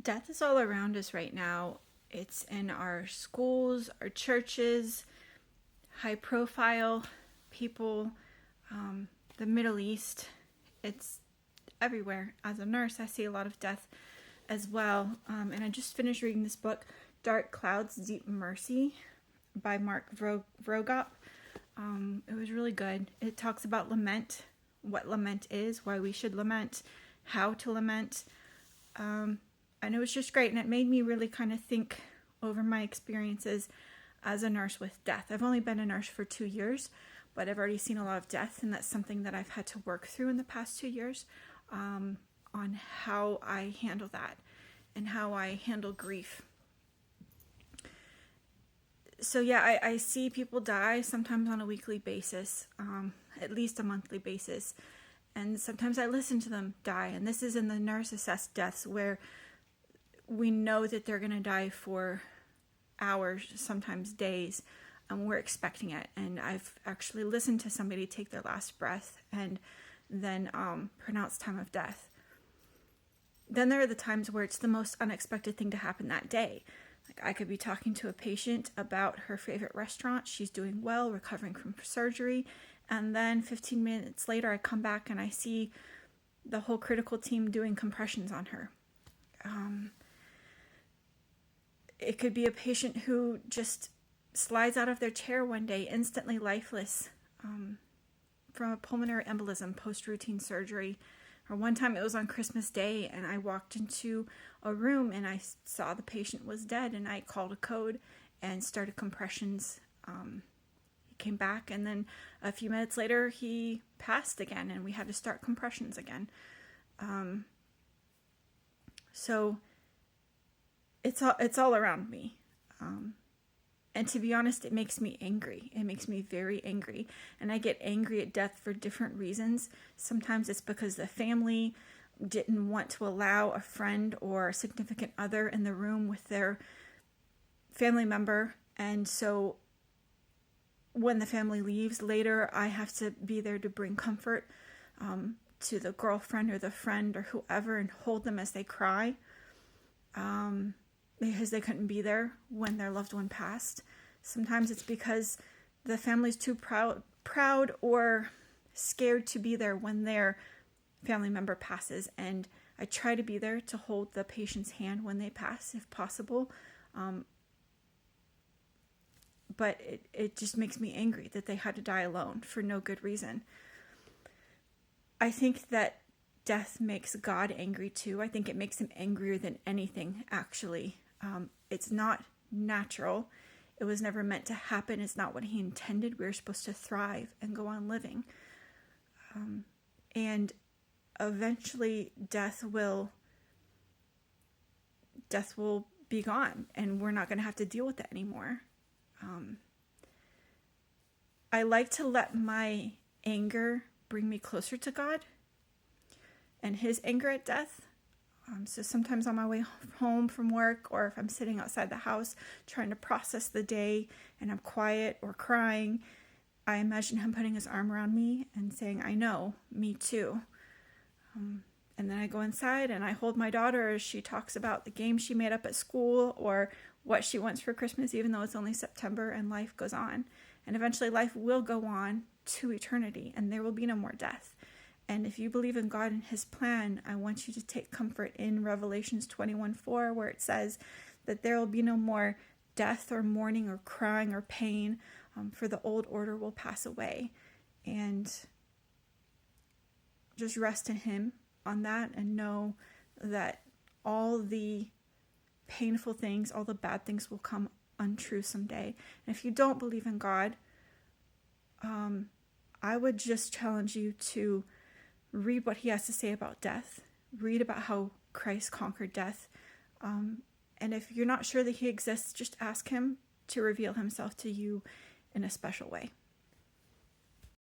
Death is all around us right now. It's in our schools, our churches, high profile people, the Middle East. It's everywhere. As a nurse, I see a lot of death as well. And I just finished reading this book, Dark Clouds, Deep Mercy by Mark Vrogop. It was really good. It talks about lament, what lament is, why we should lament, how to lament. And it was just great. And it made me really kind of think over my experiences as a nurse with death. I've only been a nurse for 2 years, but I've already seen a lot of death. And that's something that I've had to work through in the past 2 years, on how I handle that and how I handle grief. So yeah, I see people die sometimes on a weekly basis, at least a monthly basis. And sometimes I listen to them die. And this is in the nurse assessed deaths where we know that they're going to die for hours, sometimes days, and we're expecting it. And I've actually listened to somebody take their last breath and then pronounce time of death. Then there are the times where it's the most unexpected thing to happen that day. Like I could be talking to a patient about her favorite restaurant. She's doing well, recovering from surgery. And then 15 minutes later, I come back and I see the whole critical team doing compressions on her. It could be a patient who just slides out of their chair one day, instantly lifeless, from a pulmonary embolism post-routine surgery. Or one time it was on Christmas Day, and I walked into a room and I saw the patient was dead, and I called a code and started compressions. He came back, and then a few minutes later he passed again, and we had to start compressions again. So it's all around me. And to be honest, it makes me angry. It makes me very angry. And I get angry at death for different reasons. Sometimes it's because the family didn't want to allow a friend or a significant other in the room with their family member. And so when the family leaves later, I have to be there to bring comfort to the girlfriend or the friend or whoever and hold them as they cry. Because they couldn't be there when their loved one passed. Sometimes it's because the family's too proud or scared to be there when their family member passes. And I try to be there to hold the patient's hand when they pass, if possible. But it just makes me angry that they had to die alone for no good reason. I think that death makes God angry too. I think it makes him angrier than anything, actually. It's not natural. It was never meant to happen. It's not what he intended. We were supposed to thrive and go on living. And eventually death will be gone, and we're not going to have to deal with it anymore. I like to let my anger bring me closer to God and his anger at death. So sometimes on my way home from work, or if I'm sitting outside the house trying to process the day and I'm quiet or crying, I imagine him putting his arm around me and saying, I know, me too. And then I go inside and I hold my daughter as she talks about the game she made up at school or what she wants for Christmas, even though it's only September and life goes on. And eventually life will go on to eternity and there will be no more death. And if you believe in God and his plan, I want you to take comfort in Revelations 21:4, where it says that there will be no more death or mourning or crying or pain, for the old order will pass away. And just rest in him on that and know that all the painful things, all the bad things will come untrue someday. And if you don't believe in God, I would just challenge you to read what he has to say about death. Read about how Christ conquered death. And if you're not sure that he exists, just ask him to reveal himself to you in a special way.